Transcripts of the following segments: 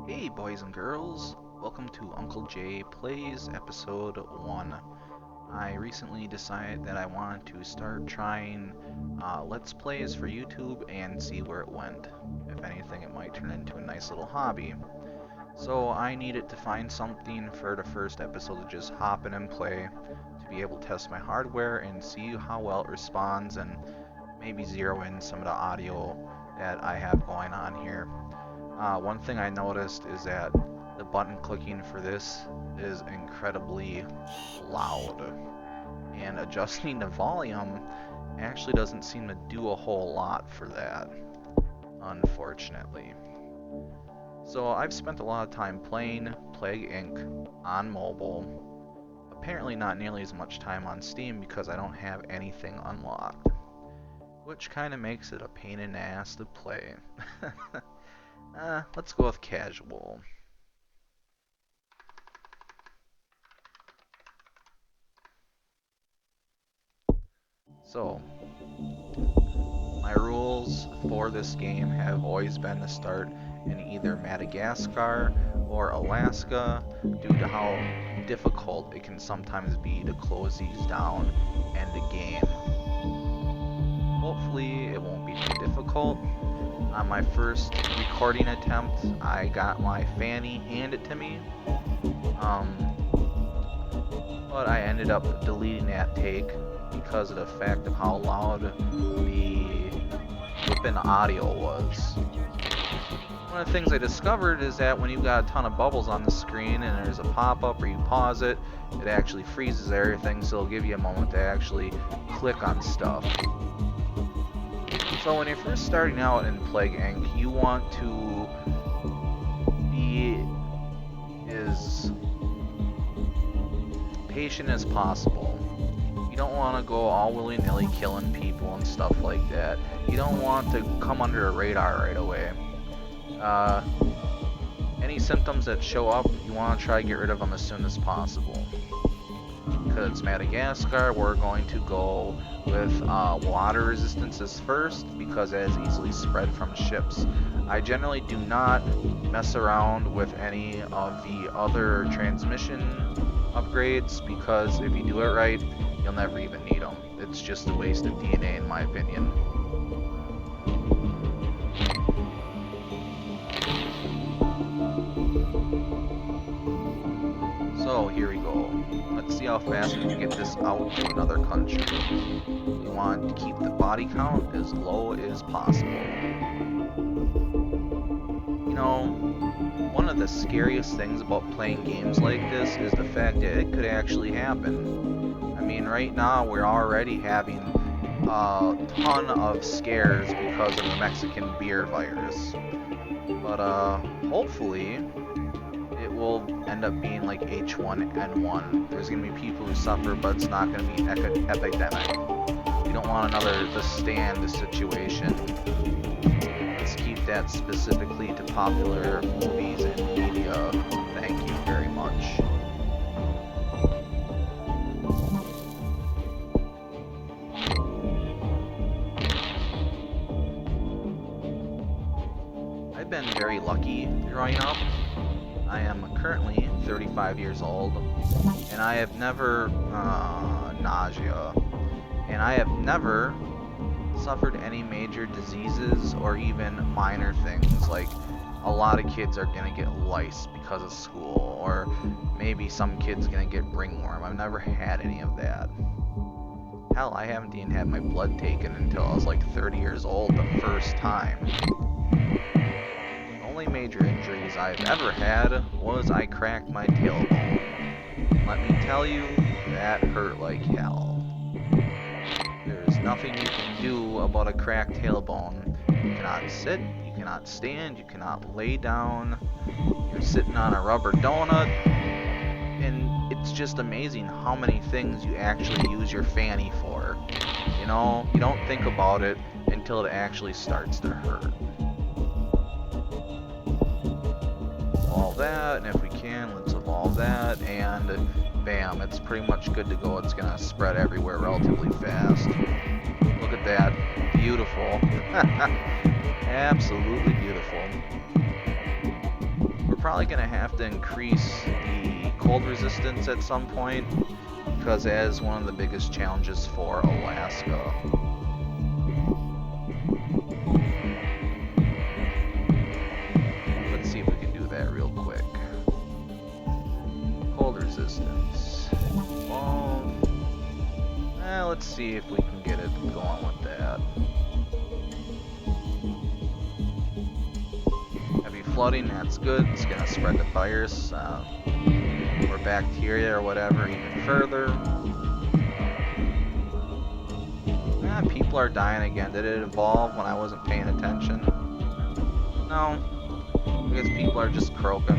Hey boys and girls, welcome to Uncle J Plays episode 1. I recently decided that I wanted to start trying Let's Plays for YouTube and see where it went. If anything, it might turn into a nice little hobby. So I needed to find something for the first episode to just hop in and play, to be able to test my hardware and see how well it responds and maybe zero in some of the audio that I have going on here. One thing I noticed is that the button clicking for this is incredibly loud, and adjusting the volume actually doesn't seem to do a whole lot for that, unfortunately. So I've spent a lot of time playing Plague Inc. on mobile, apparently not nearly as much time on Steam because I don't have anything unlocked, which kind of makes it a pain in the ass to play. Let's go with casual. So, my rules for this game have always been to start in either Madagascar or Alaska due to how difficult it can sometimes be to close these down and the game. Hopefully it won't be too difficult. On my first recording attempt, I got my fanny handed to me, but I ended up deleting that take because of the fact of how loud the flippin' audio was. One of the things I discovered is that when you've got a ton of bubbles on the screen and there's a pop-up or you pause it, it actually freezes everything, so it'll give you a moment to actually click on stuff. So when you're first starting out in Plague Inc., you want to be as patient as possible. You don't want to go all willy-nilly killing people and stuff like that. You don't want to come under a radar right away. Any symptoms that show up, you want to try to get rid of them as soon as possible. Because it's Madagascar, we're going to go with water resistances first, because it is easily spread from ships. I generally do not mess around with any of the other transmission upgrades, because if you do it right, you'll never even need them. It's just a waste of DNA in my opinion. So here we go. Let's see how fast we can get this out to another country. You want to keep the body count as low as possible. You know, one of the scariest things about playing games like this is the fact that it could actually happen. I mean, right now we're already having a ton of scares because of the Mexican beer virus. But hopefully it will end up being like H1N1. There's going to be people who suffer, but it's not going to be an epidemic. We don't want another The Stand situation. Let's keep that specifically to popular movies and media. Thank you very much. I've been very lucky growing up. I am currently 35 years old, and I have never nausea, and I have never suffered any major diseases or even minor things like a lot of kids are gonna get lice because of school, or maybe some kids gonna get ringworm. I've never had any of that. Hell, I haven't even had my blood taken until I was like 30 years old the first time. The only major injuries I've ever had was I cracked my tailbone. Let me tell you, that hurt like hell. There's nothing you can do about a cracked tailbone. You cannot sit, you cannot stand, you cannot lay down. You're sitting on a rubber donut, and it's just amazing how many things you actually use your fanny for. You know, you don't think about it until it actually starts to hurt. Evolve that, and if we can, let's evolve that, and bam, it's pretty much good to go. It's gonna spread everywhere relatively fast. Look at that. Beautiful. Absolutely beautiful. We're probably going to have to increase the cold resistance at some point, because that is one of the biggest challenges for Alaska. Let's see if we can do that real quick. Cold resistance. Well, let's see if we can get it going with that. Heavy flooding, that's good. It's going to spread the virus or bacteria or whatever even further. People are dying again. Did it evolve when I wasn't paying attention? No. I guess people are just croaking.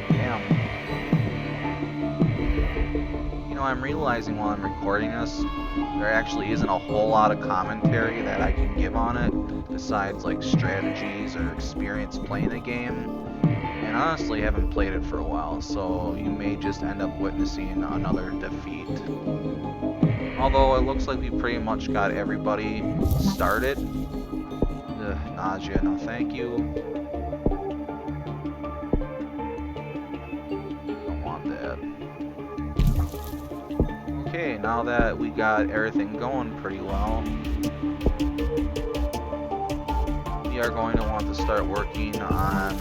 Damn. You know, I'm realizing while I'm recording this, there actually isn't a whole lot of commentary that I can give on it, besides like strategies or experience playing the game. And honestly, I haven't played it for a while, so you may just end up witnessing another defeat. Although it looks like we pretty much got everybody started. Nausea, no thank you. Don't want that. Okay, now that we got everything going pretty well, we are going to want to start working on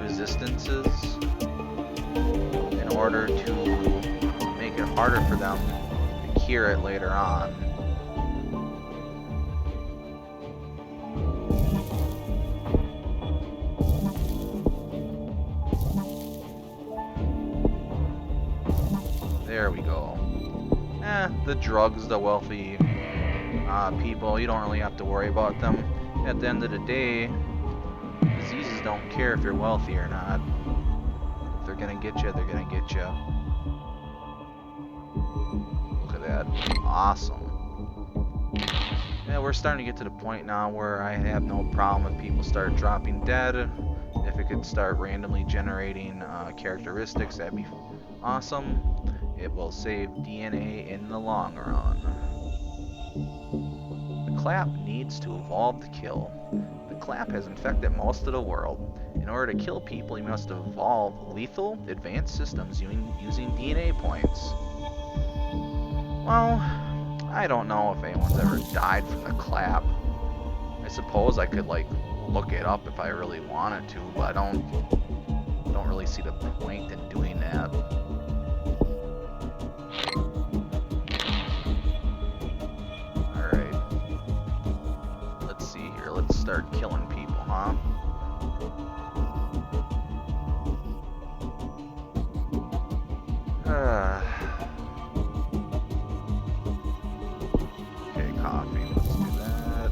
resistances in order to make it harder for them to cure it later on. There we go. The drugs, the wealthy people, you don't really have to worry about them. At the end of the day, diseases don't care if you're wealthy or not. If they're gonna get you, they're gonna get you. Look at that. Awesome. Yeah, we're starting to get to the point now where I have no problem if people start dropping dead. If it could start randomly generating characteristics, that'd be awesome. It will save DNA in the long run. The clap needs to evolve to kill. The clap has infected most of the world. In order to kill people, you must evolve lethal, advanced systems using DNA points. Well, I don't know if anyone's ever died from the clap. I suppose I could, like, look it up if I really wanted to, but I don't really see the point in doing that. Alright. Let's see here. Let's start killing people, huh? Okay, coffee. Let's do that.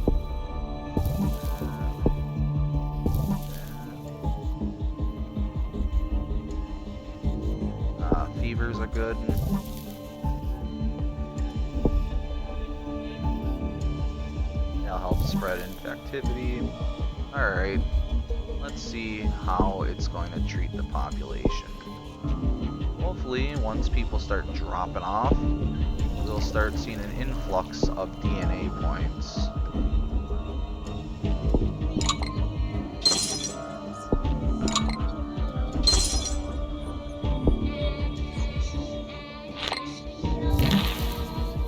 Fevers are good. That'll help spread infectivity. Alright. Let's see how it's going to treat the population. Hopefully, once people start dropping off, we'll start seeing an influx of DNA points.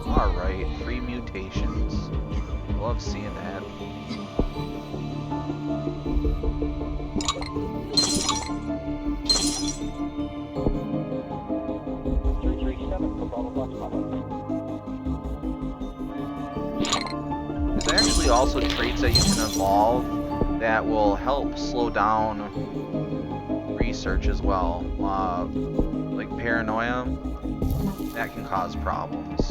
Alright, free mutations. Love seeing that. There's actually also traits that you can evolve that will help slow down research as well. Like paranoia, that can cause problems.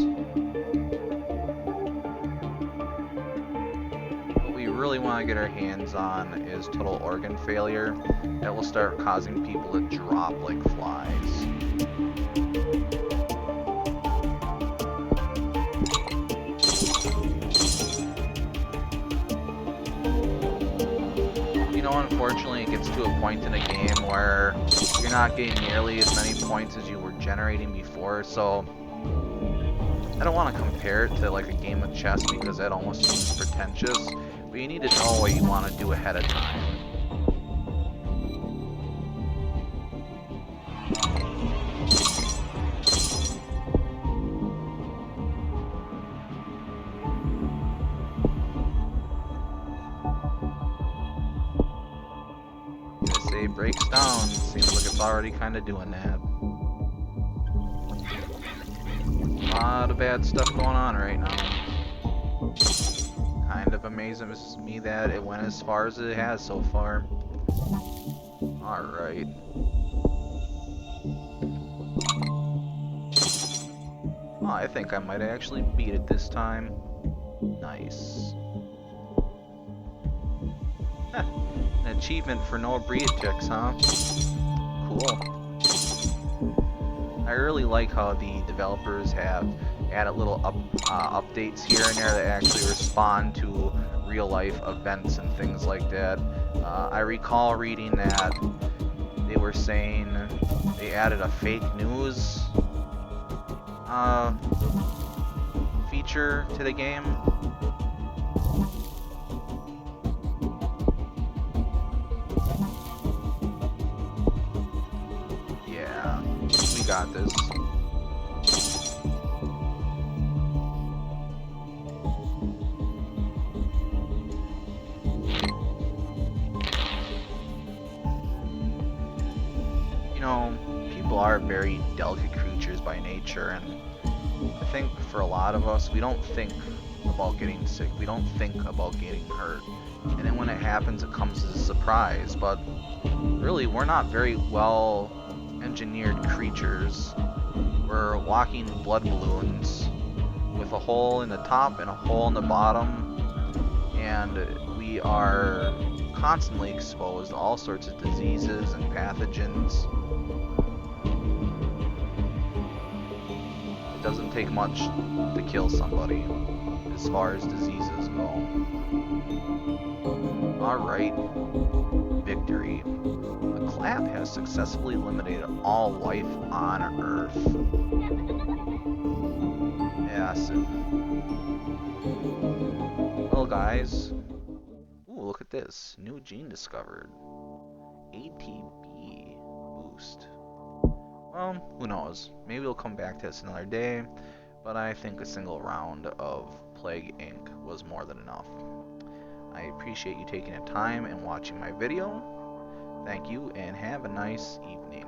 What we really want to get our hands on is total organ failure. That will start causing people to drop like flies. Unfortunately, it gets to a point in a game where you're not getting nearly as many points as you were generating before, so I don't want to compare it to like a game of chess because that almost seems pretentious, but you need to know what you want to do ahead of time. They say breaks down. Seems like it's already kind of doing that. A lot of bad stuff going on right now. Kind of amazes me that it went as far as it has so far. Alright. Oh, I think I might actually beat it this time. Nice. An achievement for no breed checks, huh? Cool. I really like how the developers have added little updates here and there that actually respond to real life events and things like that. I recall reading that they were saying they added a fake news feature to the game. Yeah, we got this. You know, people are very delicate creatures by nature, and I think for a lot of us, we don't think about getting sick. We don't think about getting hurt. And then when it happens, it comes as a surprise. But really, we're not very well engineered creatures. We're walking blood balloons with a hole in the top and a hole in the bottom. And we are constantly exposed to all sorts of diseases and pathogens. It doesn't take much to kill somebody as far as diseases go. Alright, victory. The clap has successfully eliminated all life on Earth. Acid. Well guys, ooh, look at this. New gene discovered. ATB boost. Well, who knows? Maybe we'll come back to this another day, but I think a single round of Plague Inc. was more than enough. I appreciate you taking the time and watching my video. Thank you, and have a nice evening.